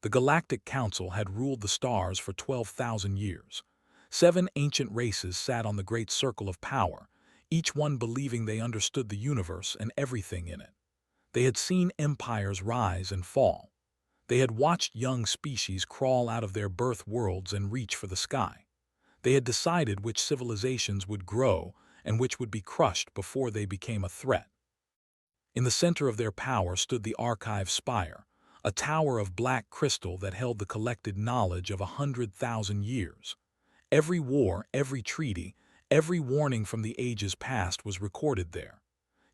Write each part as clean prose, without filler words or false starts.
The Galactic Council had ruled the stars for 12,000 years. 7 ancient races sat on the great circle of power, each one believing they understood the universe and everything in it. They had seen empires rise and fall. They had watched young species crawl out of their birth worlds and reach for the sky. They had decided which civilizations would grow and which would be crushed before they became a threat. In the center of their power stood the Archive Spire, a tower of black crystal that held the collected knowledge of 100,000 years. Every war, every treaty, every warning from the ages past was recorded there.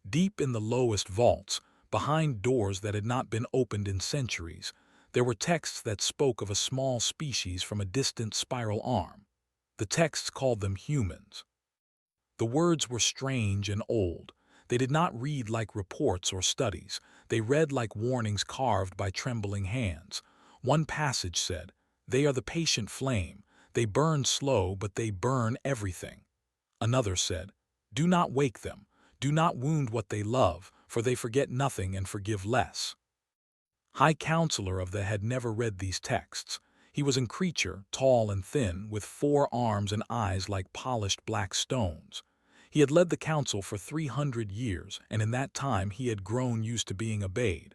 Deep in the lowest vaults, behind doors that had not been opened in centuries, there were texts that spoke of a small species from a distant spiral arm. The texts called them humans. The words were strange and old. They did not read like reports or studies. They read like warnings carved by trembling hands. One passage said, "They are the patient flame. They burn slow, but they burn everything." Another said, "Do not wake them. Do not wound what they love, for they forget nothing and forgive less." High Counselor of the had never read these texts. He was a creature, tall and thin, with 4 arms and eyes like polished black stones. He had led the council for 300 years, and in that time he had grown used to being obeyed.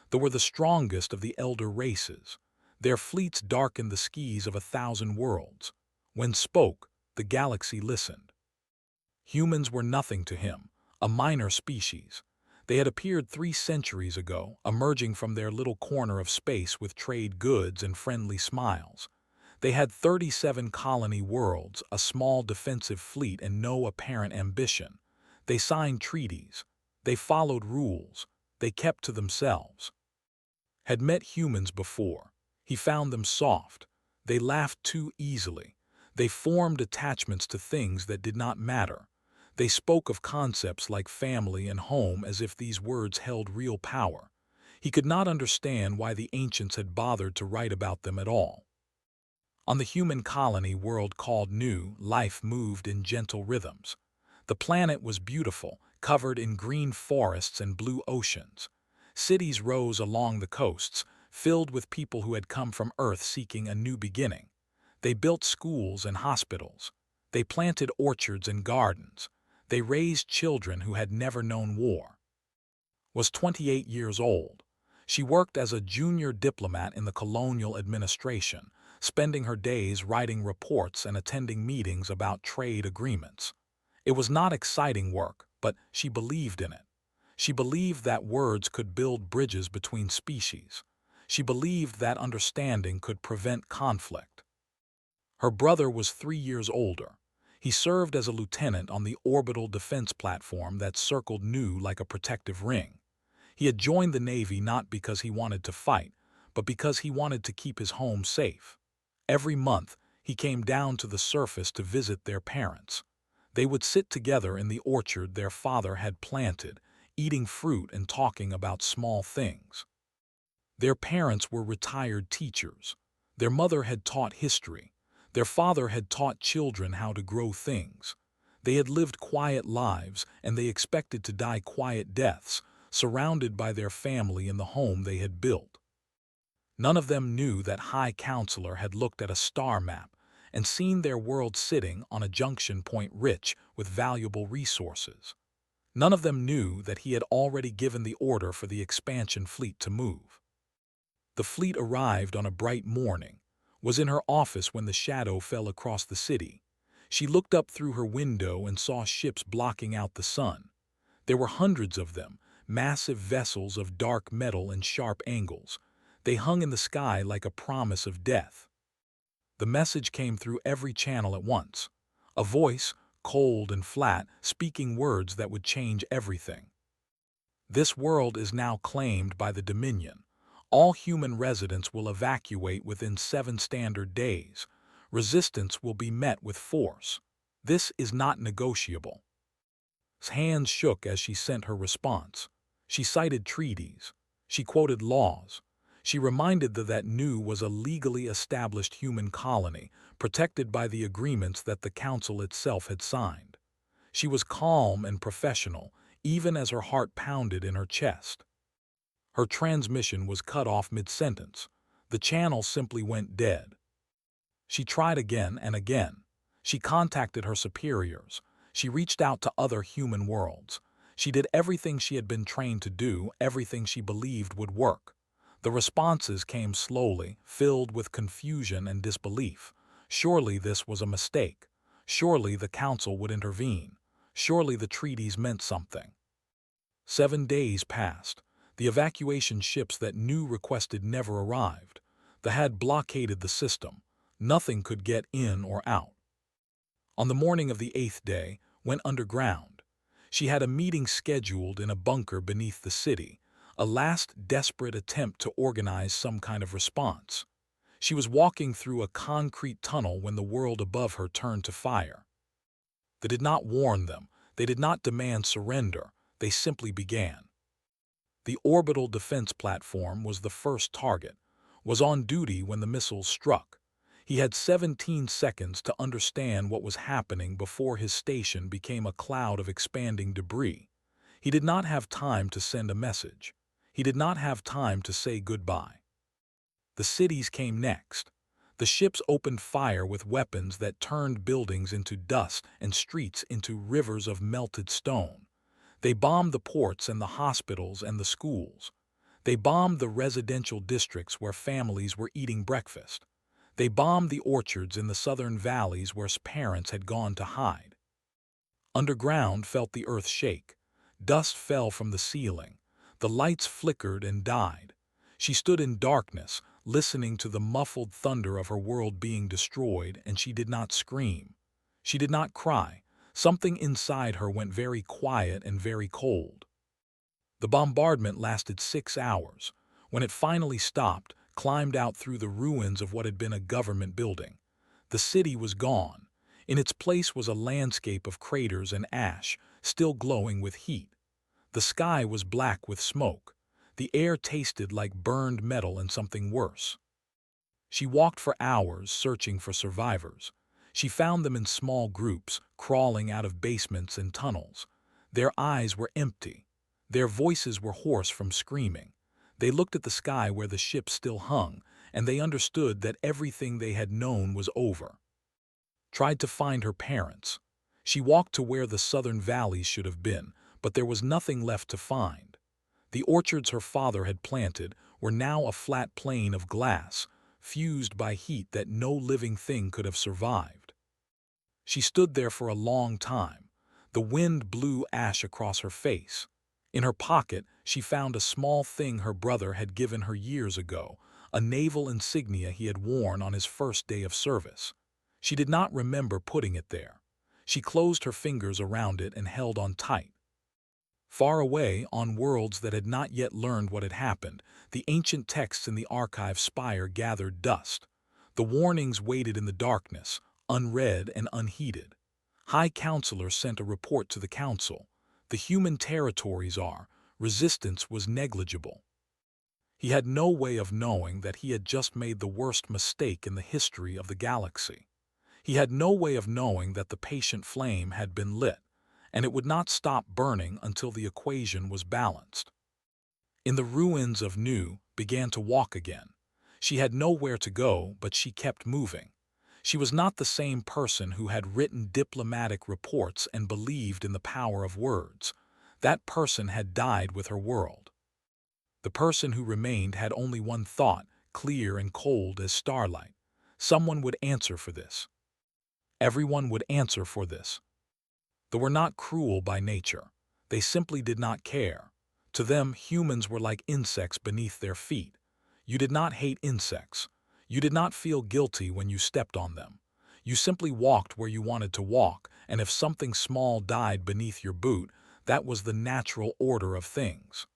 They were the strongest of the elder races. Their fleets darkened the skies of 1,000 worlds. When spoke, the galaxy listened. Humans were nothing to him, a minor species. They had appeared 3 centuries ago, emerging from their little corner of space with trade goods and friendly smiles. They had 37 colony worlds, a small defensive fleet, and no apparent ambition. They signed treaties. They followed rules. They kept to themselves. Had met humans before. He found them soft. They laughed too easily. They formed attachments to things that did not matter. They spoke of concepts like family and home as if these words held real power. He could not understand why the ancients had bothered to write about them at all. On the human colony world called New, life moved in gentle rhythms. The planet was beautiful, covered in green forests and blue oceans. Cities rose along the coasts, filled with people who had come from Earth seeking a new beginning. They built schools and hospitals. They planted orchards and gardens. They raised children who had never known war. Was 28 years old. She worked as a junior diplomat in the colonial administration, spending her days writing reports and attending meetings about trade agreements. It was not exciting work, but she believed in it. She believed that words could build bridges between species. She believed that understanding could prevent conflict. Her brother was 3 years older. He served as a lieutenant on the orbital defense platform that circled New like a protective ring. He had joined the Navy not because he wanted to fight, but because he wanted to keep his home safe. Every month, he came down to the surface to visit their parents. They would sit together in the orchard their father had planted, eating fruit and talking about small things. Their parents were retired teachers. Their mother had taught history. Their father had taught children how to grow things. They had lived quiet lives, and they expected to die quiet deaths, surrounded by their family in the home they had built. None of them knew that High Counselor had looked at a star map and seen their world sitting on a junction point rich with valuable resources. None of them knew that he had already given the order for the expansion fleet to move. The fleet arrived on a bright morning, was in her office when the shadow fell across the city. She looked up through her window and saw ships blocking out the sun. There were hundreds of them, massive vessels of dark metal and sharp angles. They hung in the sky like a promise of death. The message came through every channel at once. A voice, cold and flat, speaking words that would change everything. This world is now claimed by the Dominion. All human residents will evacuate within 7 standard days. Resistance will be met with force. This is not negotiable. His hands shook as she sent her response. She cited treaties. She quoted laws. She reminded them that New was a legally established human colony, protected by the agreements that the Council itself had signed. She was calm and professional, even as her heart pounded in her chest. Her transmission was cut off mid-sentence. The channel simply went dead. She tried again and again. She contacted her superiors. She reached out to other human worlds. She did everything she had been trained to do, everything she believed would work. The responses came slowly, filled with confusion and disbelief. Surely this was a mistake. Surely the council would intervene. Surely the treaties meant something. 7 days passed. The evacuation ships that New requested never arrived. The had blockaded the system. Nothing could get in or out. On the morning of the 8th day, went underground. She had a meeting scheduled in a bunker beneath the city, a last desperate attempt to organize some kind of response. She was walking through a concrete tunnel when the world above her turned to fire. They did not warn them. They did not demand surrender. They simply began. The orbital defense platform was the first target, was on duty when the missiles struck. He had 17 seconds to understand what was happening before his station became a cloud of expanding debris. He did not have time to send a message. He did not have time to say goodbye. The cities came next. The ships opened fire with weapons that turned buildings into dust and streets into rivers of melted stone. They bombed the ports and the hospitals and the schools. They bombed the residential districts where families were eating breakfast. They bombed the orchards in the southern valleys where parents had gone to hide. Underground felt the earth shake. Dust fell from the ceiling. The lights flickered and died. She stood in darkness, listening to the muffled thunder of her world being destroyed, and she did not scream. She did not cry. Something inside her went very quiet and very cold. The bombardment lasted 6 hours. When it finally stopped, climbed out through the ruins of what had been a government building. The city was gone. In its place was a landscape of craters and ash, still glowing with heat. The sky was black with smoke. The air tasted like burned metal and something worse. She walked for hours searching for survivors. She found them in small groups, crawling out of basements and tunnels. Their eyes were empty. Their voices were hoarse from screaming. They looked at the sky where the ship still hung, and they understood that everything they had known was over. Tried to find her parents. She walked to where the southern valleys should have been, but there was nothing left to find. The orchards her father had planted were now a flat plain of glass, fused by heat that no living thing could have survived. She stood there for a long time. The wind blew ash across her face. In her pocket, she found a small thing her brother had given her years ago, a naval insignia he had worn on his first day of service. She did not remember putting it there. She closed her fingers around it and held on tight. Far away, on worlds that had not yet learned what had happened, the ancient texts in the archive spire gathered dust. The warnings waited in the darkness, unread and unheeded. High Counselor sent a report to the council. The human territories are, resistance was negligible. He had no way of knowing that he had just made the worst mistake in the history of the galaxy. He had no way of knowing that the patient flame had been lit, and it would not stop burning until the equation was balanced. In the ruins of New, began to walk again. She had nowhere to go, but she kept moving. She was not the same person who had written diplomatic reports and believed in the power of words. That person had died with her world. The person who remained had only one thought, clear and cold as starlight. Someone would answer for this. Everyone would answer for this. They were not cruel by nature. They simply did not care. To them, humans were like insects beneath their feet. You did not hate insects. You did not feel guilty when you stepped on them. You simply walked where you wanted to walk, and if something small died beneath your boot, that was the natural order of things.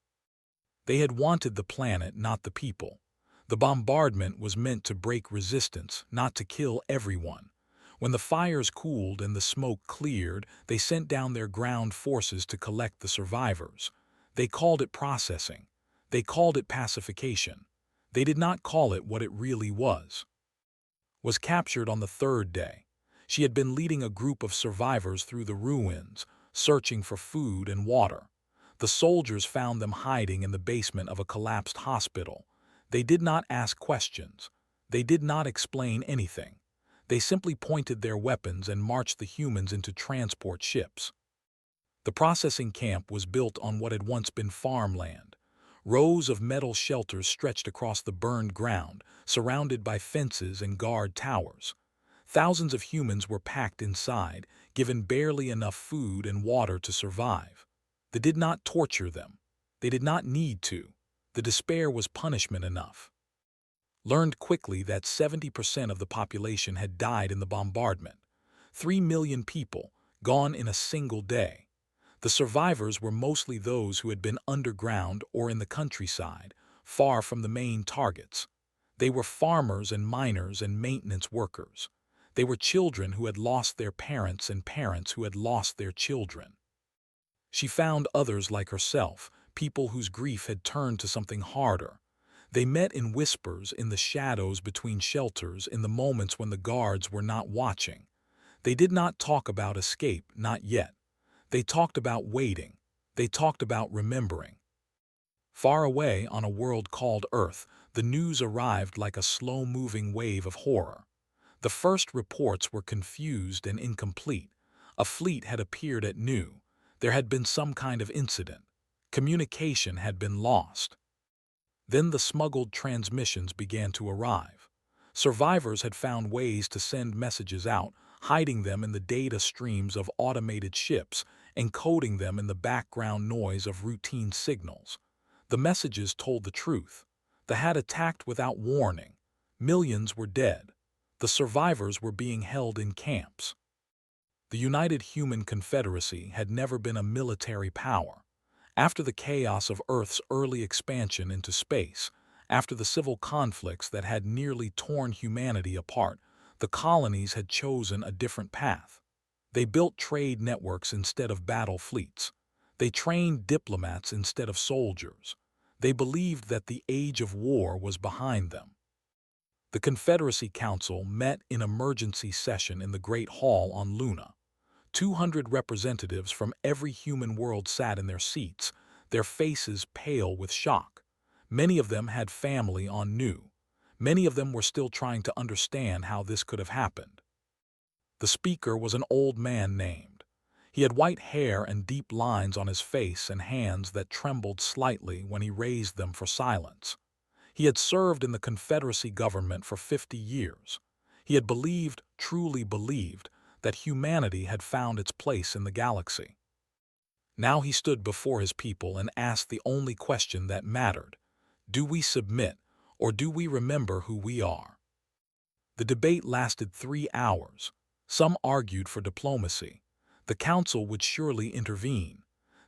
They had wanted the planet, not the people. The bombardment was meant to break resistance, not to kill everyone. When the fires cooled and the smoke cleared, they sent down their ground forces to collect the survivors. They called it processing. They called it pacification. They did not call it what it really was. Was captured on the 3rd day. She had been leading a group of survivors through the ruins, searching for food and water. The soldiers found them hiding in the basement of a collapsed hospital. They did not ask questions. They did not explain anything. They simply pointed their weapons and marched the humans into transport ships. The processing camp was built on what had once been farmland. Rows of metal shelters stretched across the burned ground, surrounded by fences and guard towers. Thousands of humans were packed inside, given barely enough food and water to survive. They did not torture them. They did not need to. The despair was punishment enough. Learned quickly that 70% of the population had died in the bombardment. 3 million people, gone in a single day. The survivors were mostly those who had been underground or in the countryside, far from the main targets. They were farmers and miners and maintenance workers. They were children who had lost their parents and parents who had lost their children. She found others like herself, people whose grief had turned to something harder. They met in whispers in the shadows between shelters in the moments when the guards were not watching. They did not talk about escape, not yet. They talked about waiting. They talked about remembering. Far away on a world called Earth, the news arrived like a slow-moving wave of horror. The first reports were confused and incomplete. A fleet had appeared at noon. There had been some kind of incident. Communication had been lost. Then the smuggled transmissions began to arrive. Survivors had found ways to send messages out, hiding them in the data streams of automated ships, encoding them in the background noise of routine signals. The messages told the truth. They had attacked without warning. Millions were dead. The survivors were being held in camps. The United Human Confederacy had never been a military power. After the chaos of Earth's early expansion into space, after the civil conflicts that had nearly torn humanity apart, the colonies had chosen a different path. They built trade networks instead of battle fleets. They trained diplomats instead of soldiers. They believed that the age of war was behind them. The Confederacy Council met in emergency session in the Great Hall on Luna. 200 representatives from every human world sat in their seats, their faces pale with shock. Many of them had family on Nu. Many of them were still trying to understand how this could have happened. The speaker was an old man named. He had white hair and deep lines on his face and hands that trembled slightly when he raised them for silence. He had served in the Confederacy government for 50 years. He had believed, truly believed, that humanity had found its place in the galaxy. Now he stood before his people and asked the only question that mattered. Do we submit, or do we remember who we are? The debate lasted 3 hours. Some argued for diplomacy. The council would surely intervene.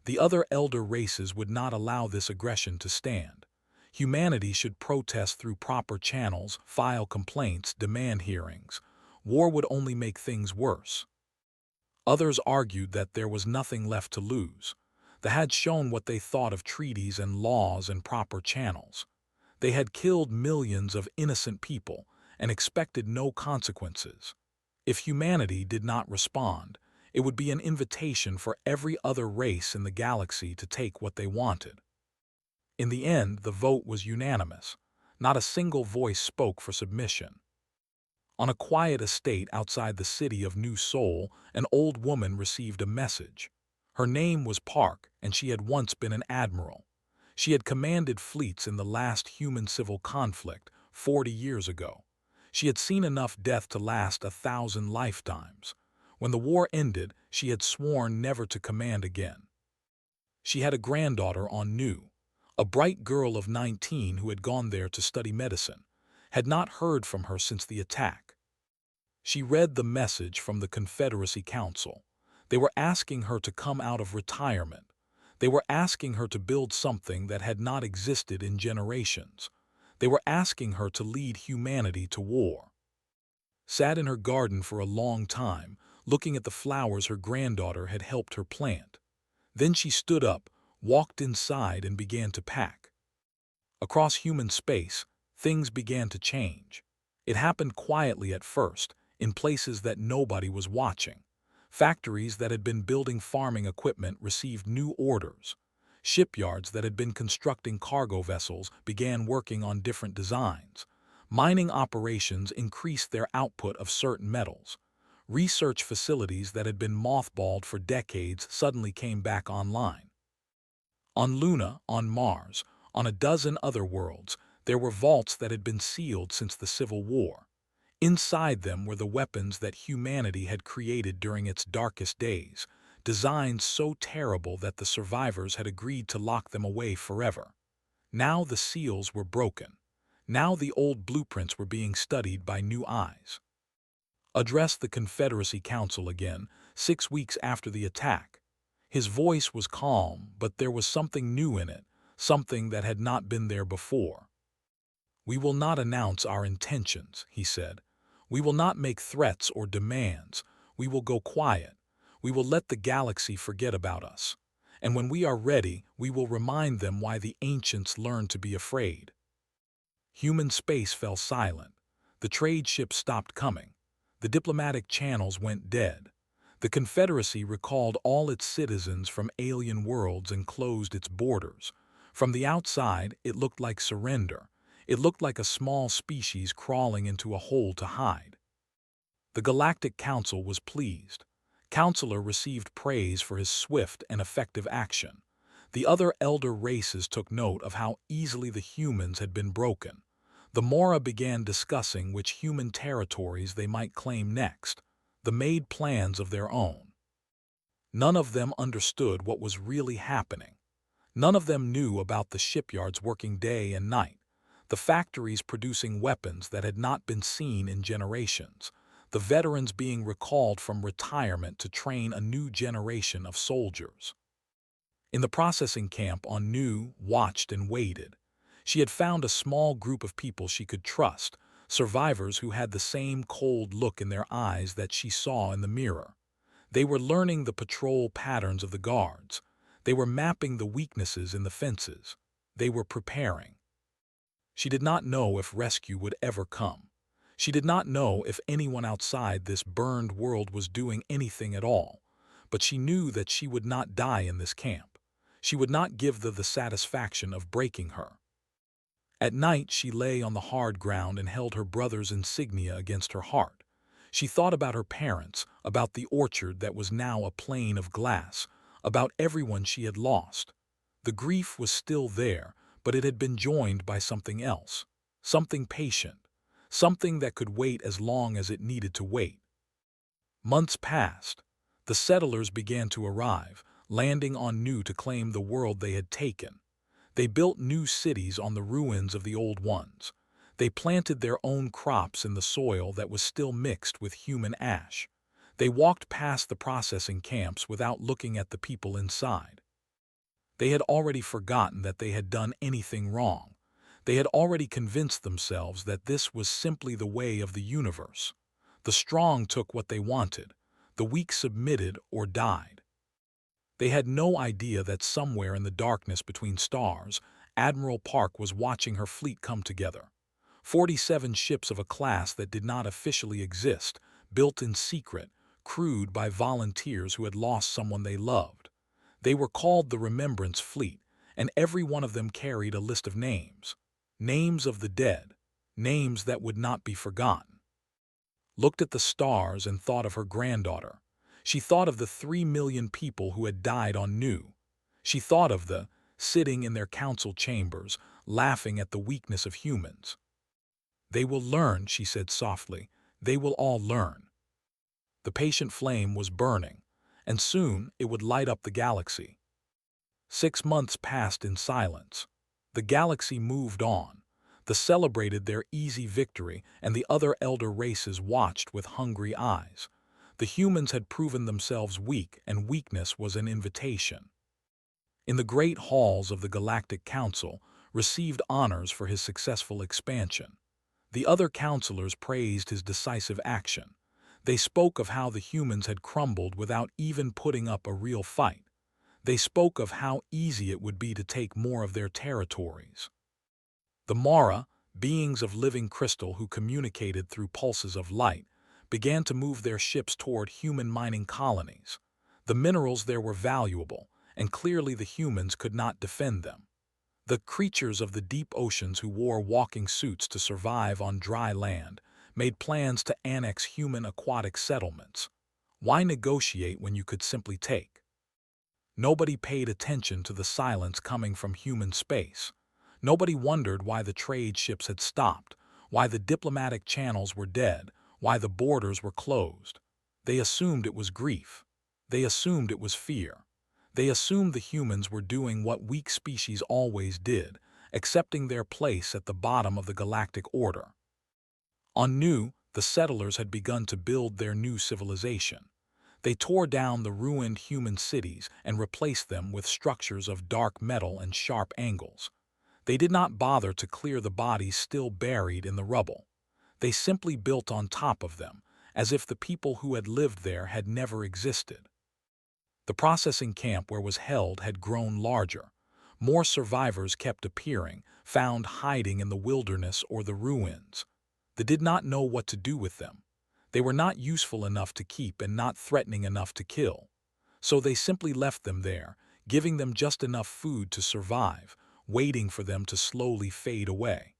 The other elder races would not allow this aggression to stand. Humanity should protest through proper channels, file complaints, demand hearings. War would only make things worse. Others argued that there was nothing left to lose. They had shown what they thought of treaties and laws and proper channels. They had killed millions of innocent people and expected no consequences. If humanity did not respond, it would be an invitation for every other race in the galaxy to take what they wanted. In the end, the vote was unanimous. Not a single voice spoke for submission. On a quiet estate outside the city of New Seoul, an old woman received a message. Her name was Park, and she had once been an admiral. She had commanded fleets in the last human-civil conflict 40 years ago. She had seen enough death to last 1,000 lifetimes. When the war ended, she had sworn never to command again. She had a granddaughter on Nu, a bright girl of 19 who had gone there to study medicine, had not heard from her since the attack. She read the message from the Confederacy Council. They were asking her to come out of retirement. They were asking her to build something that had not existed in generations. They were asking her to lead humanity to war. Sat in her garden for a long time, looking at the flowers her granddaughter had helped her plant. Then she stood up, walked inside, and began to pack. Across human space, things began to change. It happened quietly at first, in places that nobody was watching. Factories that had been building farming equipment received new orders. Shipyards that had been constructing cargo vessels began working on different designs. Mining operations increased their output of certain metals. Research facilities that had been mothballed for decades suddenly came back online. On Luna, on Mars, on a dozen other worlds, there were vaults that had been sealed since the Civil War. Inside them were the weapons that humanity had created during its darkest days, designs so terrible that the survivors had agreed to lock them away forever. Now the seals were broken. Now the old blueprints were being studied by new eyes. Addressed the Confederacy Council again, 6 weeks after the attack. His voice was calm, but there was something new in it, something that had not been there before. "We will not announce our intentions," he said. "We will not make threats or demands. We will go quiet. We will let the galaxy forget about us. And when we are ready, we will remind them why the ancients learned to be afraid." Human space fell silent. The trade ships stopped coming. The diplomatic channels went dead. The Confederacy recalled all its citizens from alien worlds and closed its borders. From the outside, it looked like surrender. It looked like a small species crawling into a hole to hide. The Galactic Council was pleased. Counselor received praise for his swift and effective action. The other elder races took note of how easily the humans had been broken. The Mora began discussing which human territories they might claim next. They made plans of their own. None of them understood what was really happening. None of them knew about the shipyards working day and night, the factories producing weapons that had not been seen in generations, the veterans being recalled from retirement to train a new generation of soldiers. In the processing camp on Nu watched and waited. She had found a small group of people she could trust, survivors who had the same cold look in their eyes that she saw in the mirror. They were learning the patrol patterns of the guards. They were mapping the weaknesses in the fences. They were preparing. She did not know if rescue would ever come. She did not know if anyone outside this burned world was doing anything at all, but she knew that she would not die in this camp. She would not give the satisfaction of breaking her. At night she lay on the hard ground and held her brother's insignia against her heart. She thought about her parents, about the orchard that was now a plain of glass, about everyone she had lost. The grief was still there, but it had been joined by something else, something patient, something that could wait as long as it needed to wait. Months passed. The settlers began to arrive, landing on Nu to claim the world they had taken. They built new cities on the ruins of the old ones. They planted their own crops in the soil that was still mixed with human ash. They walked past the processing camps without looking at the people inside. They had already forgotten that they had done anything wrong. They had already convinced themselves that this was simply the way of the universe. The strong took what they wanted. The weak submitted or died. They had no idea that somewhere in the darkness between stars, Admiral Park was watching her fleet come together. 47 ships of a class that did not officially exist, built in secret, crewed by volunteers who had lost someone they loved. They were called the Remembrance Fleet, and every one of them carried a list of names. Names of the dead, names that would not be forgotten. Looked at the stars and thought of her granddaughter. She thought of the 3 million people who had died on Nu. She thought of the, sitting in their council chambers, laughing at the weakness of humans. "They will learn," she said softly. "They will all learn." The patient flame was burning, and soon it would light up the galaxy. 6 months passed in silence. The galaxy moved on. They celebrated their easy victory, and the other elder races watched with hungry eyes. The humans had proven themselves weak, and weakness was an invitation. In the great halls of the Galactic Council, received honors for his successful expansion. The other counselors praised his decisive action. They spoke of how the humans had crumbled without even putting up a real fight. They spoke of how easy it would be to take more of their territories. The Mara, beings of living crystal who communicated through pulses of light, began to move their ships toward human mining colonies. The minerals there were valuable, and clearly the humans could not defend them. The creatures of the deep oceans who wore walking suits to survive on dry land made plans to annex human aquatic settlements. Why negotiate when you could simply take? Nobody paid attention to the silence coming from human space. Nobody wondered why the trade ships had stopped, why the diplomatic channels were dead, why the borders were closed. They assumed it was grief. They assumed it was fear. They assumed the humans were doing what weak species always did, accepting their place at the bottom of the galactic order. On Nu, the settlers had begun to build their new civilization. They tore down the ruined human cities and replaced them with structures of dark metal and sharp angles. They did not bother to clear the bodies still buried in the rubble. They simply built on top of them, as if the people who had lived there had never existed. The processing camp where was held had grown larger. More survivors kept appearing, found hiding in the wilderness or the ruins. They did not know what to do with them. They were not useful enough to keep and not threatening enough to kill. So they simply left them there, giving them just enough food to survive, waiting for them to slowly fade away.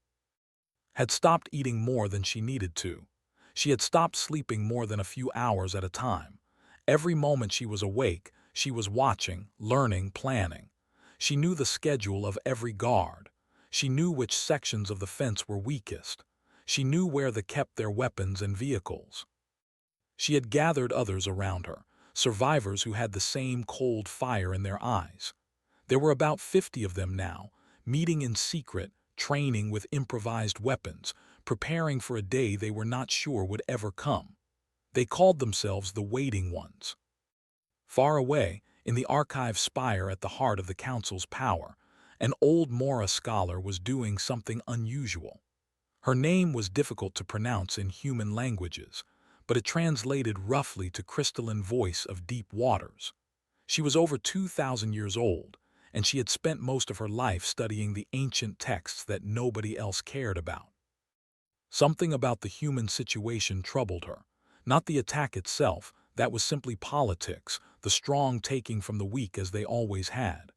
Had stopped eating more than she needed to. She had stopped sleeping more than a few hours at a time. Every moment she was awake, she was watching, learning, planning. She knew the schedule of every guard. She knew which sections of the fence were weakest. She knew where they kept their weapons and vehicles. She had gathered others around her, survivors who had the same cold fire in their eyes. There were about 50 of them now, meeting in secret, training with improvised weapons, preparing for a day they were not sure would ever come. They called themselves the Waiting Ones. Far away, in the archive spire at the heart of the Council's power, an old Mora scholar was doing something unusual. Her name was difficult to pronounce in human languages, but it translated roughly to crystalline voice of deep waters. She was over 2,000 years old, and she had spent most of her life studying the ancient texts that nobody else cared about. Something about the human situation troubled her. Not the attack itself, that was simply politics, the strong taking from the weak as they always had.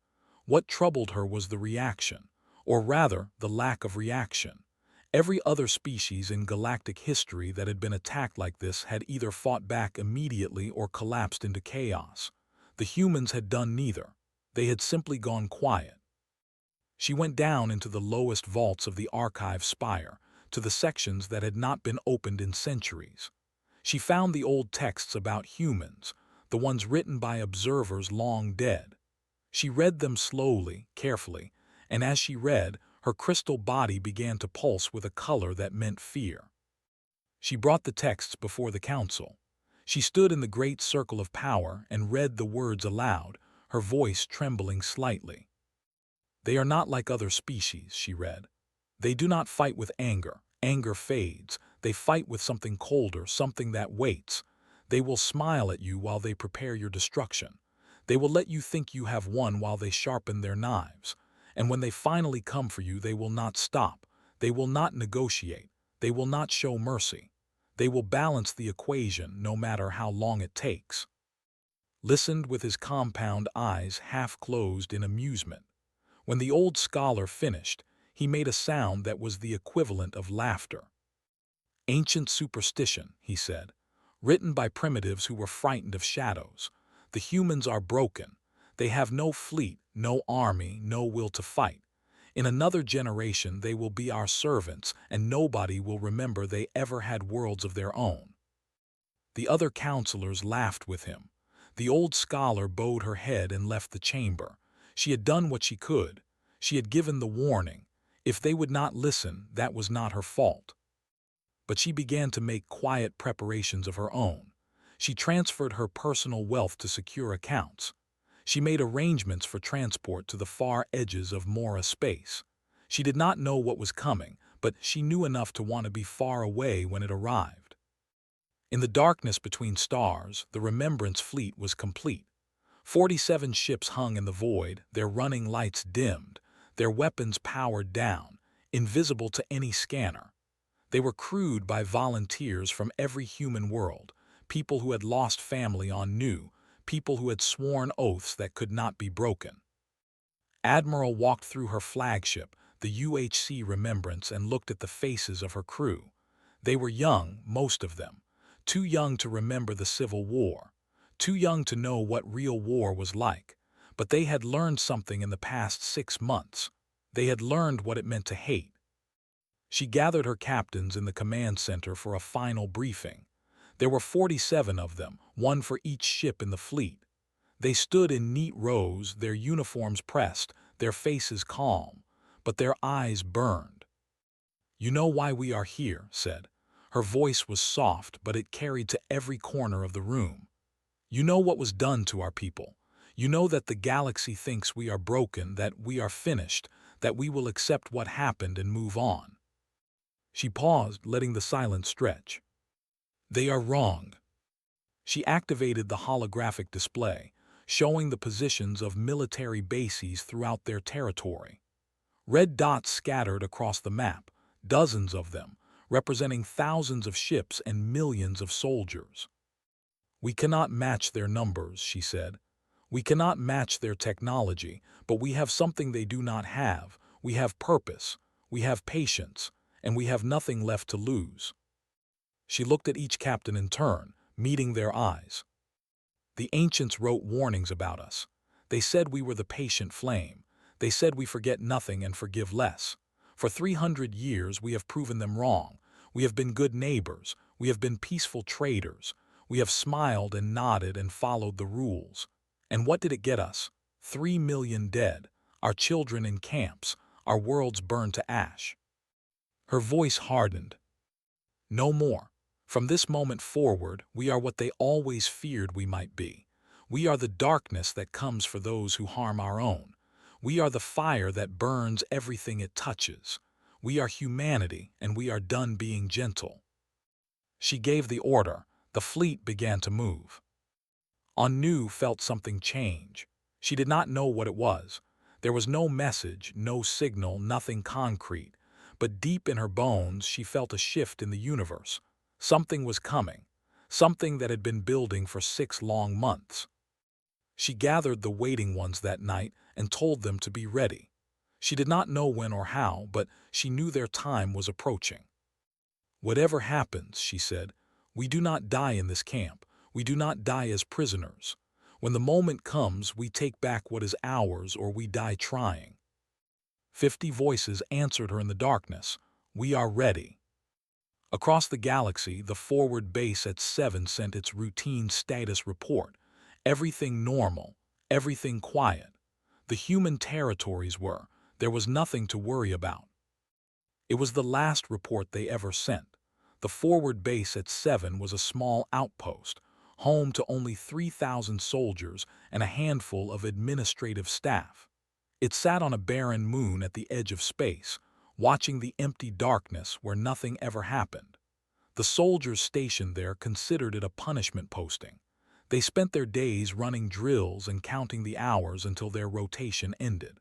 What troubled her was the reaction, or rather, the lack of reaction. Every other species in galactic history that had been attacked like this had either fought back immediately or collapsed into chaos. The humans had done neither. They had simply gone quiet. She went down into the lowest vaults of the archive spire, to the sections that had not been opened in centuries. She found the old texts about humans, the ones written by observers long dead. She read them slowly, carefully, and as she read, her crystal body began to pulse with a color that meant fear. She brought the texts before the council. She stood in the great circle of power and read the words aloud, her voice trembling slightly. "They are not like other species," she read. "They do not fight with anger. Anger fades. They fight with something colder, something that waits. They will smile at you while they prepare your destruction. They will let you think you have won while they sharpen their knives. And when they finally come for you, they will not stop. They will not negotiate. They will not show mercy. They will balance the equation no matter how long it takes." Listened with his compound eyes half closed in amusement. When the old scholar finished, he made a sound that was the equivalent of laughter. "Ancient superstition," he said, "written by primitives who were frightened of shadows. The humans are broken. They have no fleet, no army, no will to fight. In another generation they will be our servants, and nobody will remember they ever had worlds of their own." The other counselors laughed with him. The old scholar bowed her head and left the chamber. She had done what she could. She had given the warning. If they would not listen, that was not her fault. But she began to make quiet preparations of her own. She transferred her personal wealth to secure accounts. She made arrangements for transport to the far edges of Mora space. She did not know what was coming, but she knew enough to want to be far away when it arrived. In the darkness between stars, the Remembrance fleet was complete. 47 ships hung in the void, their running lights dimmed, their weapons powered down, invisible to any scanner. They were crewed by volunteers from every human world, people who had lost family on Nu, people who had sworn oaths that could not be broken. Admiral walked through her flagship, the UHC Remembrance, and looked at the faces of her crew. They were young, most of them, too young to remember the Civil War, too young to know what real war was like, but they had learned something in the past 6 months. They had learned what it meant to hate. She gathered her captains in the command center for a final briefing. There were 47 of them, one for each ship in the fleet. They stood in neat rows, their uniforms pressed, their faces calm, but their eyes burned. "You know why we are here," said. Her voice was soft, but it carried to every corner of the room. "You know what was done to our people. You know that the galaxy thinks we are broken, that we are finished, that we will accept what happened and move on." She paused, letting the silence stretch. "They are wrong." She activated the holographic display, showing the positions of military bases throughout their territory. Red dots scattered across the map, dozens of them, representing thousands of ships and millions of soldiers. "We cannot match their numbers," she said. "We cannot match their technology, but we have something they do not have. We have purpose, we have patience, and we have nothing left to lose." She looked at each captain in turn, meeting their eyes. "The ancients wrote warnings about us. They said we were the patient flame. They said we forget nothing and forgive less. For 300 years we have proven them wrong. We have been good neighbors. We have been peaceful traders. We have smiled and nodded and followed the rules. And what did it get us? 3 million dead, our children in camps, our worlds burned to ash." Her voice hardened. "No more. From this moment forward, we are what they always feared we might be. We are the darkness that comes for those who harm our own. We are the fire that burns everything it touches. We are humanity, and we are done being gentle." She gave the order. The fleet began to move. Anu felt something change. She did not know what it was. There was no message, no signal, nothing concrete. But deep in her bones, she felt a shift in the universe. Something was coming, something that had been building for 6 long months. She gathered the waiting ones that night and told them to be ready. She did not know when or how, but she knew their time was approaching. "Whatever happens," she said, "we do not die in this camp. We do not die as prisoners. When the moment comes, we take back what is ours or we die trying." 50 voices answered her in the darkness. "We are ready." Across the galaxy, the forward base at 7 sent its routine status report. Everything normal, everything quiet. The human territories were. There was nothing to worry about. It was the last report they ever sent. The forward base at 7 was a small outpost, home to only 3,000 soldiers and a handful of administrative staff. It sat on a barren moon at the edge of space, watching the empty darkness where nothing ever happened. The soldiers stationed there considered it a punishment posting. They spent their days running drills and counting the hours until their rotation ended.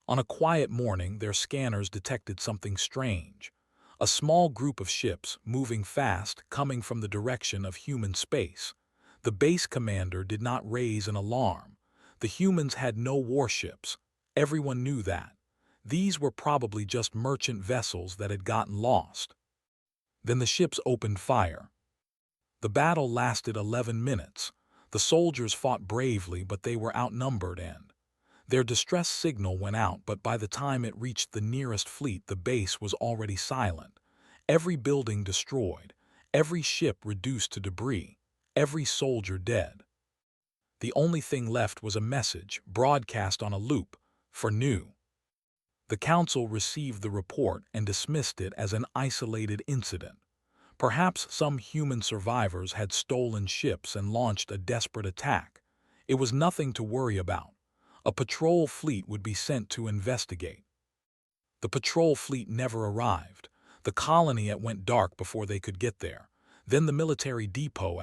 On a quiet morning, their scanners detected something strange. A small group of ships, moving fast, coming from the direction of human space. The base commander did not raise an alarm. The humans had no warships. Everyone knew that. These were probably just merchant vessels that had gotten lost. Then the ships opened fire. The battle lasted 11 minutes. The soldiers fought bravely, but they were outnumbered and their distress signal went out, but by the time it reached the nearest fleet, the base was already silent. Every building destroyed, every ship reduced to debris, every soldier dead. The only thing left was a message, broadcast on a loop, for Nu. The council received the report and dismissed it as an isolated incident. Perhaps some human survivors had stolen ships and launched a desperate attack. It was nothing to worry about. A patrol fleet would be sent to investigate. The patrol fleet never arrived. The colony went dark before they could get there. Then the military depot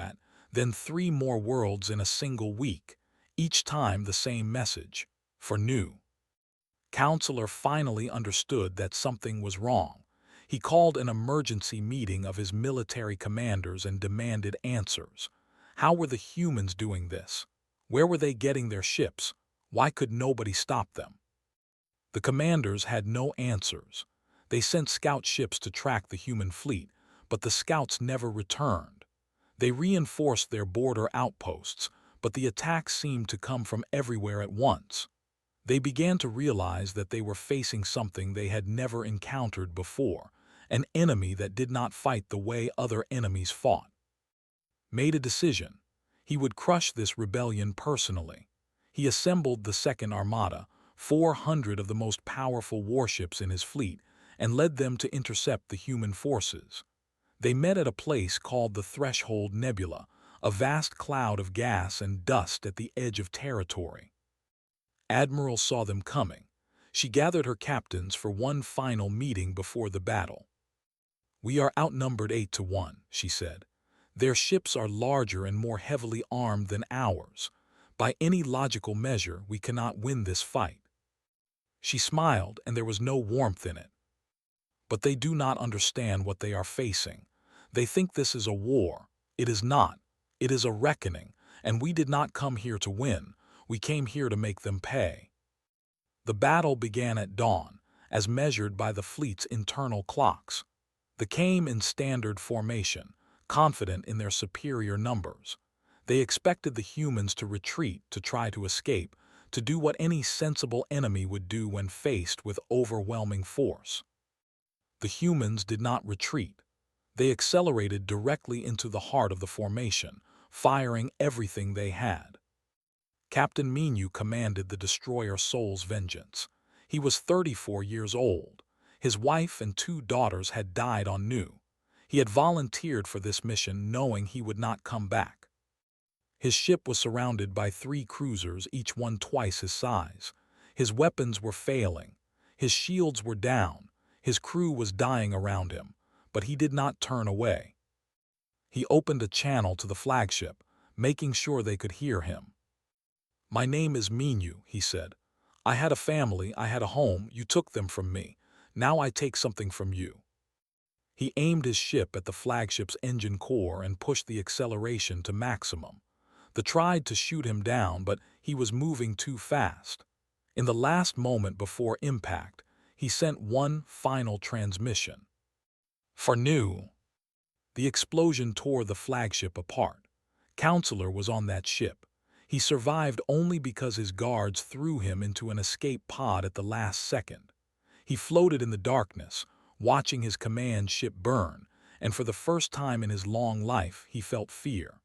then 3 more worlds in a single week. Each time the same message, for Nu. Counselor finally understood that something was wrong. He called an emergency meeting of his military commanders and demanded answers. How were the humans doing this? Where were they getting their ships? Why could nobody stop them? The commanders had no answers. They sent scout ships to track the human fleet, but the scouts never returned. They reinforced their border outposts, but the attacks seemed to come from everywhere at once. They began to realize that they were facing something they had never encountered before, an enemy that did not fight the way other enemies fought. Made a decision. He would crush this rebellion personally. He assembled the Second Armada, 400 of the most powerful warships in his fleet, and led them to intercept the human forces. They met at a place called the Threshold Nebula, a vast cloud of gas and dust at the edge of territory. Admiral saw them coming. She gathered her captains for one final meeting before the battle. "We are outnumbered 8-1, she said. "Their ships are larger and more heavily armed than ours. By any logical measure, we cannot win this fight." She smiled, and there was no warmth in it. "But they do not understand what they are facing. They think this is a war. It is not. It is a reckoning, and we did not come here to win. We came here to make them pay." The battle began at dawn, as measured by the fleet's internal clocks. They came in standard formation, confident in their superior numbers. They expected the humans to retreat, to try to escape, to do what any sensible enemy would do when faced with overwhelming force. The humans did not retreat. They accelerated directly into the heart of the formation, firing everything they had. Captain Menu commanded the destroyer Soul's Vengeance. He was 34 years old. His wife and 2 daughters had died on Nu. He had volunteered for this mission knowing he would not come back. His ship was surrounded by 3 cruisers, each one twice his size. His weapons were failing. His shields were down. His crew was dying around him, but he did not turn away. He opened a channel to the flagship, making sure they could hear him. "My name is Menu," he said. "I had a family, I had a home, you took them from me. Now I take something from you." He aimed his ship at the flagship's engine core and pushed the acceleration to maximum. They tried to shoot him down, but he was moving too fast. In the last moment before impact, he sent one final transmission. For Nu. The explosion tore the flagship apart. Counselor was on that ship. He survived only because his guards threw him into an escape pod at the last second. He floated in the darkness, watching his command ship burn, and for the first time in his long life, he felt fear.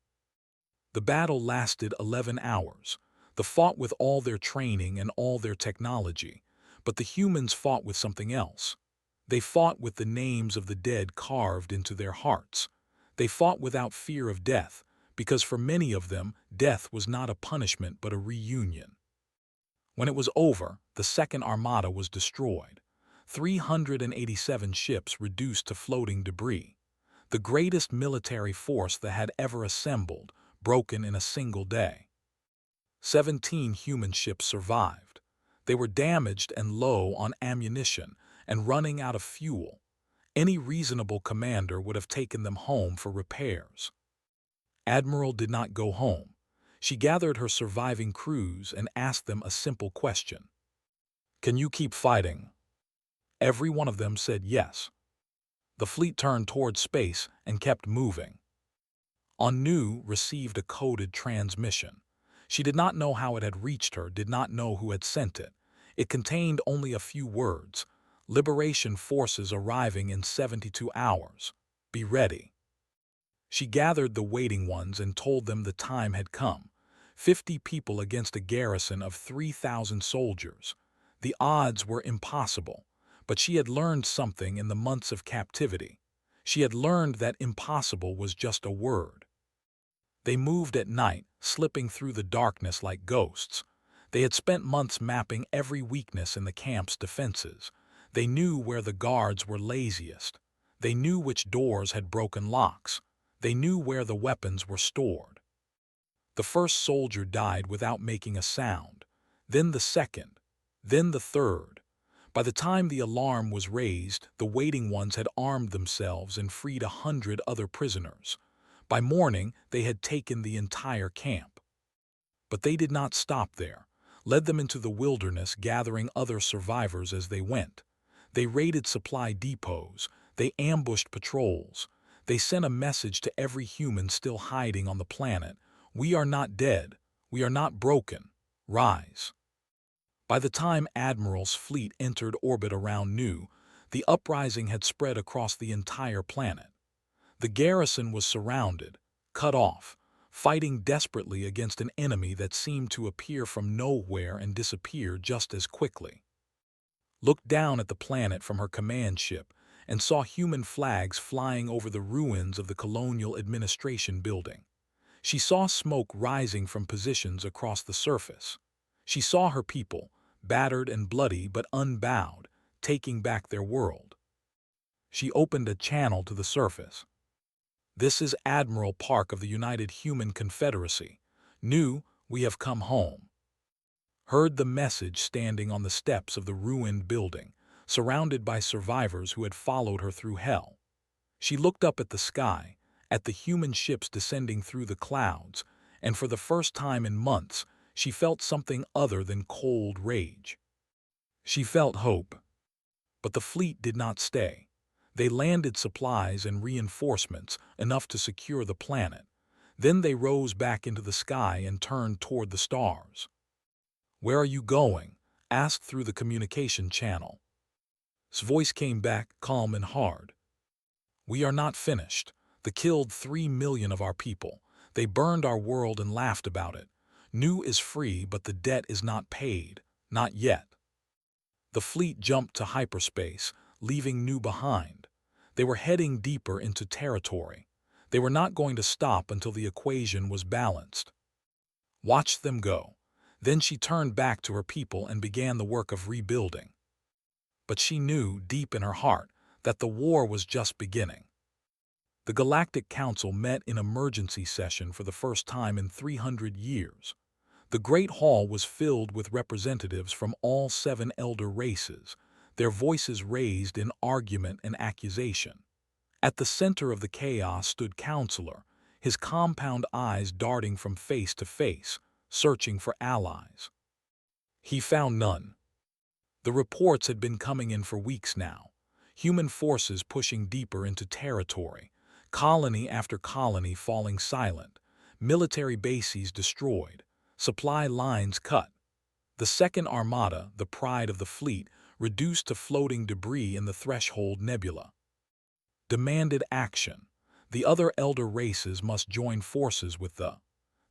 The battle lasted 11 hours. They fought with all their training and all their technology, but the humans fought with something else. They fought with the names of the dead carved into their hearts. They fought without fear of death, because for many of them, death was not a punishment but a reunion. When it was over, the Second Armada was destroyed. 387 ships reduced to floating debris. The greatest military force that had ever assembled, broken in a single day. 17 human ships survived. They were damaged and low on ammunition and running out of fuel. Any reasonable commander would have taken them home for repairs. Admiral did not go home. She gathered her surviving crews and asked them a simple question. "Can you keep fighting?" Every one of them said yes. The fleet turned toward space and kept moving. Nu received a coded transmission. She did not know how it had reached her, did not know who had sent it. It contained only a few words. "Liberation forces arriving in 72 hours. Be ready." She gathered the waiting ones and told them the time had come. 50 people against a garrison of 3,000 soldiers. The odds were impossible. But she had learned something in the months of captivity. She had learned that impossible was just a word. They moved at night, slipping through the darkness like ghosts. They had spent months mapping every weakness in the camp's defenses. They knew where the guards were laziest. They knew which doors had broken locks. They knew where the weapons were stored. The first soldier died without making a sound. Then the second. Then the third. By the time the alarm was raised, the waiting ones had armed themselves and freed 100 other prisoners. By morning, they had taken the entire camp. But they did not stop there, led them into the wilderness, gathering other survivors as they went. They raided supply depots, they ambushed patrols, they sent a message to every human still hiding on the planet: we are not dead, we are not broken, rise. By the time Admiral's fleet entered orbit around Nu, the uprising had spread across the entire planet. The garrison was surrounded, cut off, fighting desperately against an enemy that seemed to appear from nowhere and disappear just as quickly. Looked down at the planet from her command ship and saw human flags flying over the ruins of the colonial administration building. She saw smoke rising from positions across the surface. She saw her people, battered and bloody but unbowed, taking back their world. She opened a channel to the surface. "This is Admiral Park of the United Human Confederacy. Nu, we have come home." Heard the message standing on the steps of the ruined building, surrounded by survivors who had followed her through hell. She looked up at the sky, at the human ships descending through the clouds, and for the first time in months, she felt something other than cold rage. She felt hope. But the fleet did not stay. They landed supplies and reinforcements, enough to secure the planet. Then they rose back into the sky and turned toward the stars. "Where are you going?" asked through the communication channel. His voice came back, calm and hard. "We are not finished. They killed 3 million of our people. They burned our world and laughed about it. Nu is free, but the debt is not paid. Not yet." The fleet jumped to hyperspace, leaving Nu behind. They were heading deeper into territory. They were not going to stop until the equation was balanced. Watched them go. Then she turned back to her people and began the work of rebuilding. But she knew, deep in her heart, that the war was just beginning. The Galactic Council met in emergency session for the first time in 300 years. The Great Hall was filled with representatives from all 7 elder races, their voices raised in argument and accusation. At the center of the chaos stood Counselor, his compound eyes darting from face to face, searching for allies. He found none. The reports had been coming in for weeks now. Human forces pushing deeper into territory, colony after colony falling silent, military bases destroyed, supply lines cut. The Second Armada, the pride of the fleet, reduced to floating debris in the Threshold Nebula. Demanded action. The other elder races must join forces with the...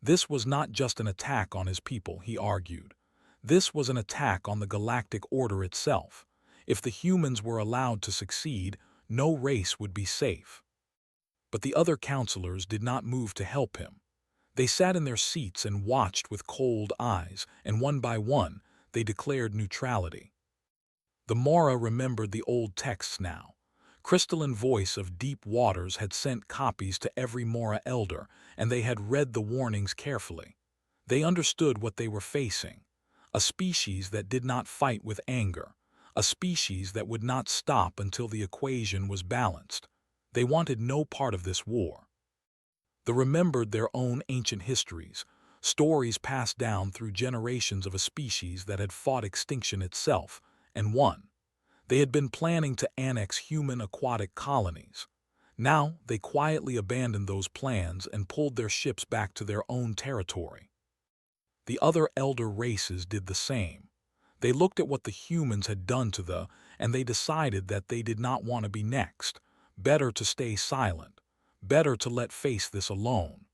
This was not just an attack on his people, he argued. This was an attack on the galactic order itself. If the humans were allowed to succeed, no race would be safe. But the other counselors did not move to help him. They sat in their seats and watched with cold eyes, and one by one, they declared neutrality. The Mora remembered the old texts now. Crystalline Voice of Deep Waters had sent copies to every Mora elder, and they had read the warnings carefully. They understood what they were facing. A species that did not fight with anger. A species that would not stop until the equation was balanced. They wanted no part of this war. They remembered their own ancient histories, stories passed down through generations of a species that had fought extinction itself, and won. They had been planning to annex human aquatic colonies. Now they quietly abandoned those plans and pulled their ships back to their own territory. The other elder races did the same. They looked at what the humans had done to the, and they decided that they did not want to be next. Better to stay silent. Better to let face this alone.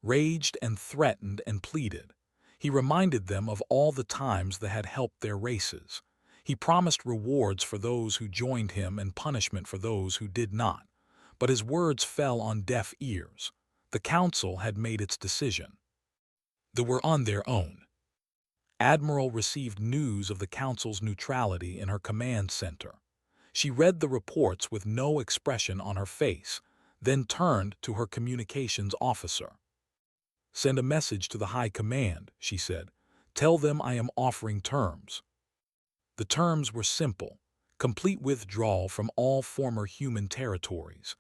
Raged and threatened and pleaded. He reminded them of all the times that had helped their races. He promised rewards for those who joined him and punishment for those who did not. But his words fell on deaf ears. The council had made its decision. They were on their own. Admiral received news of the council's neutrality in her command center. She read the reports with no expression on her face, then turned to her communications officer. "Send a message to the High Command," she said. "Tell them I am offering terms." The terms were simple: complete withdrawal from all former human territories,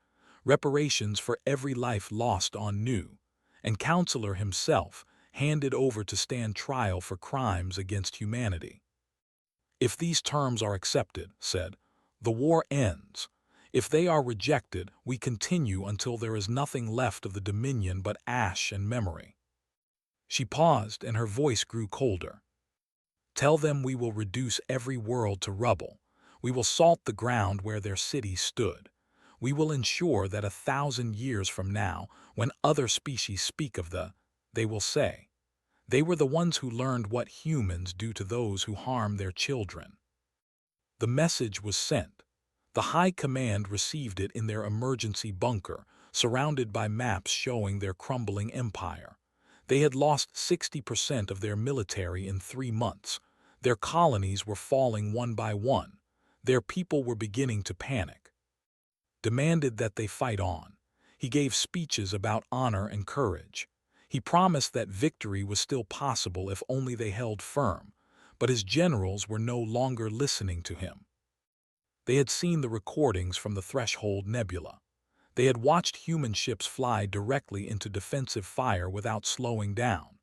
reparations for every life lost on Nu, and Counselor himself handed over to stand trial for crimes against humanity. If these terms are accepted, said, the war ends. If they are rejected, we continue until there is nothing left of the Dominion but ash and memory. She paused, and her voice grew colder. Tell them we will reduce every world to rubble. We will salt the ground where their cities stood. We will ensure that 1,000 years from now, when other species speak of they will say, they were the ones who learned what humans do to those who harm their children. The message was sent. The High Command received it in their emergency bunker, surrounded by maps showing their crumbling empire. They had lost 60% of their military in 3 months. Their colonies were falling one by one. Their people were beginning to panic. Demanded that they fight on. He gave speeches about honor and courage. He promised that victory was still possible if only they held firm, but his generals were no longer listening to him. They had seen the recordings from the Threshold Nebula. They had watched human ships fly directly into defensive fire without slowing down.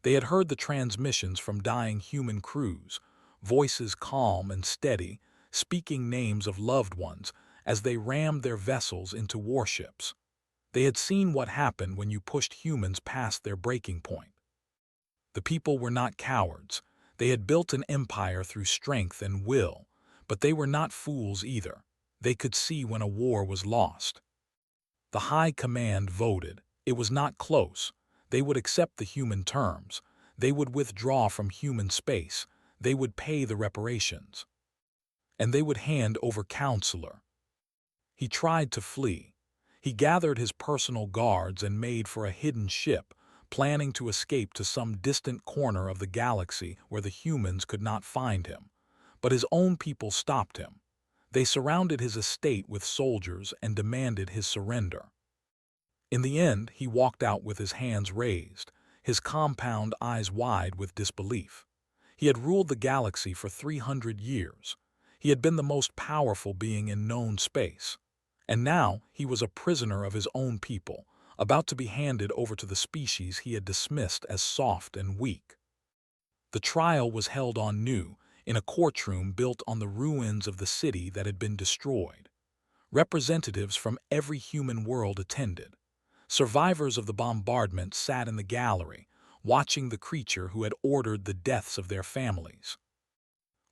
They had heard the transmissions from dying human crews, voices calm and steady, speaking names of loved ones as they rammed their vessels into warships. They had seen what happened when you pushed humans past their breaking point. The people were not cowards. They had built an empire through strength and will, but they were not fools either. They could see when a war was lost. The High Command voted. It was not close. They would accept the human terms. They would withdraw from human space. They would pay the reparations. And they would hand over Counselor. He tried to flee. He gathered his personal guards and made for a hidden ship, planning to escape to some distant corner of the galaxy where the humans could not find him. But his own people stopped him. They surrounded his estate with soldiers and demanded his surrender. In the end, he walked out with his hands raised, his compound eyes wide with disbelief. He had ruled the galaxy for 300 years. He had been the most powerful being in known space. And now he was a prisoner of his own people, about to be handed over to the species he had dismissed as soft and weak. The trial was held on Nu, in a courtroom built on the ruins of the city that had been destroyed. Representatives from every human world attended. Survivors of the bombardment sat in the gallery, watching the creature who had ordered the deaths of their families.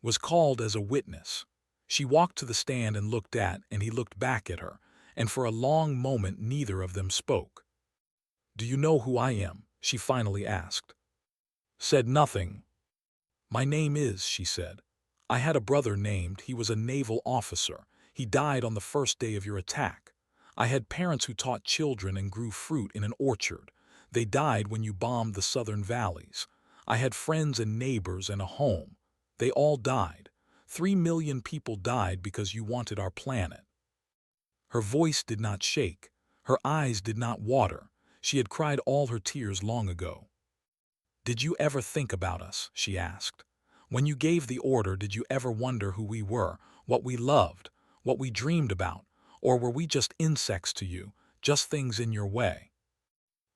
Was called as a witness. She walked to the stand and looked at, and he looked back at her, and for a long moment neither of them spoke. "Do you know who I am?" she finally asked. Said nothing. "My name is," she said. "I had a brother named, he was a naval officer. He died on the first day of your attack. I had parents who taught children and grew fruit in an orchard. They died when you bombed the southern valleys. I had friends and neighbors and a home. They all died. 3 million people died because you wanted our planet." Her voice did not shake. Her eyes did not water. She had cried all her tears long ago. "Did you ever think about us?" she asked. "When you gave the order, did you ever wonder who we were, what we loved, what we dreamed about, or were we just insects to you, just things in your way?"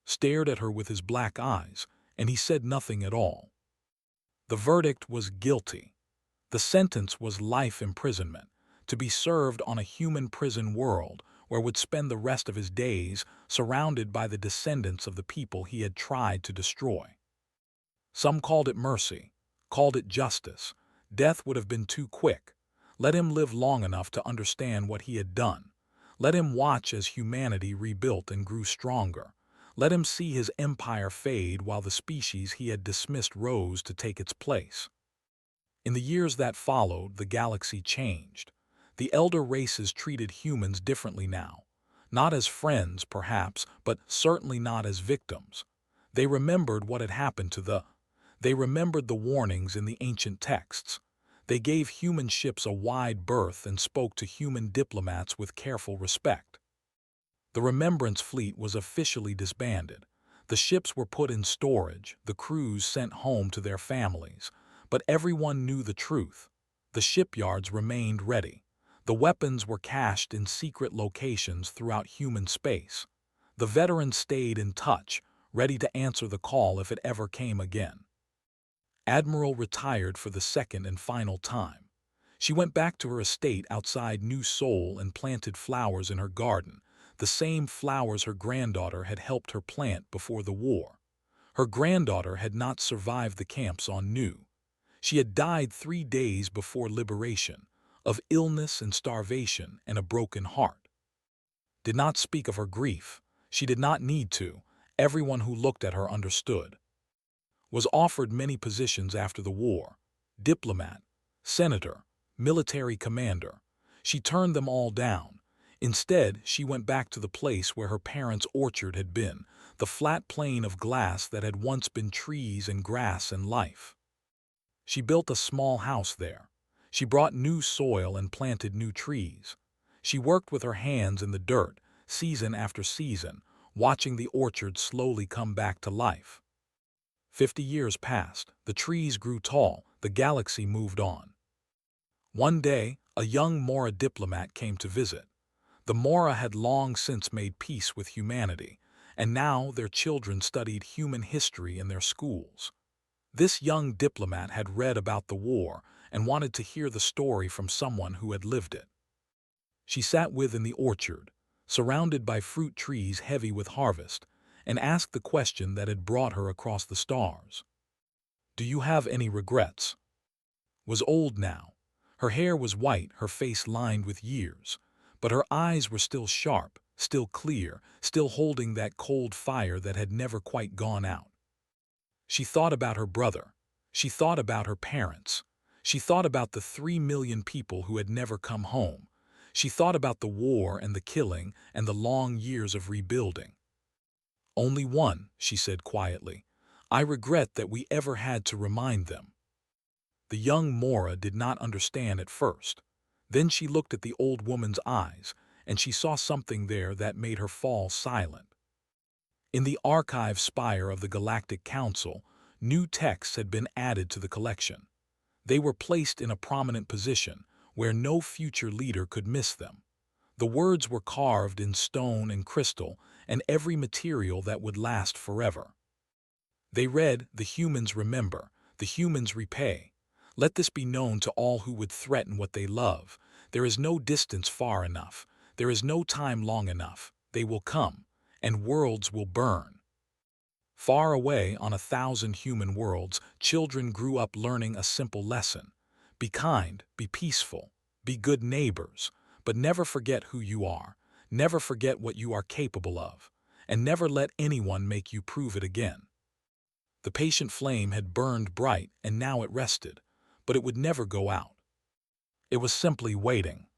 Stared at her with his black eyes, and he said nothing at all. The verdict was guilty. The sentence was life imprisonment, to be served on a human prison world where would spend the rest of his days surrounded by the descendants of the people he had tried to destroy. Some called it mercy, called it justice. Death would have been too quick. Let him live long enough to understand what he had done. Let him watch as humanity rebuilt and grew stronger. Let him see his empire fade while the species he had dismissed rose to take its place. In the years that followed, the galaxy changed. The elder races treated humans differently now. Not as friends, perhaps, but certainly not as victims. They remembered what had happened to They remembered the warnings in the ancient texts. They gave human ships a wide berth and spoke to human diplomats with careful respect. The Remembrance Fleet was officially disbanded. The ships were put in storage, the crews sent home to their families. But everyone knew the truth. The shipyards remained ready. The weapons were cached in secret locations throughout human space. The veterans stayed in touch, ready to answer the call if it ever came again. Admiral retired for the second and final time. She went back to her estate outside New Seoul and planted flowers in her garden, the same flowers her granddaughter had helped her plant before the war. Her granddaughter had not survived the camps on New. She had died 3 days before liberation, of illness and starvation and a broken heart. Did not speak of her grief. She did not need to. Everyone who looked at her understood. Was offered many positions after the war: diplomat, senator, military commander. She turned them all down. Instead, she went back to the place where her parents' orchard had been, the flat plain of glass that had once been trees and grass and life. She built a small house there. She brought new soil and planted new trees. She worked with her hands in the dirt, season after season, watching the orchard slowly come back to life. 50 years passed, the trees grew tall, the galaxy moved on. One day, a young Mora diplomat came to visit. The Mora had long since made peace with humanity, and now their children studied human history in their schools. This young diplomat had read about the war and wanted to hear the story from someone who had lived it. She sat within the orchard, surrounded by fruit trees heavy with harvest, and asked the question that had brought her across the stars. "Do you have any regrets?" Was old now. Her hair was white, her face lined with years, but her eyes were still sharp, still clear, still holding that cold fire that had never quite gone out. She thought about her brother. She thought about her parents. She thought about the 3 million people who had never come home. She thought about the war and the killing and the long years of rebuilding. "Only one," she said quietly. "I regret that we ever had to remind them." The young Mora did not understand at first. Then she looked at the old woman's eyes, and she saw something there that made her fall silent. In the archive spire of the Galactic Council, new texts had been added to the collection. They were placed in a prominent position, where no future leader could miss them. The words were carved in stone and crystal, and every material that would last forever. They read, "The humans remember, the humans repay. Let this be known to all who would threaten what they love. There is no distance far enough. There is no time long enough. They will come, and worlds will burn." Far away on 1,000 human worlds, children grew up learning a simple lesson: be kind, be peaceful, be good neighbors, but never forget who you are, never forget what you are capable of, and never let anyone make you prove it again. The patient flame had burned bright, and now it rested, but it would never go out. It was simply waiting.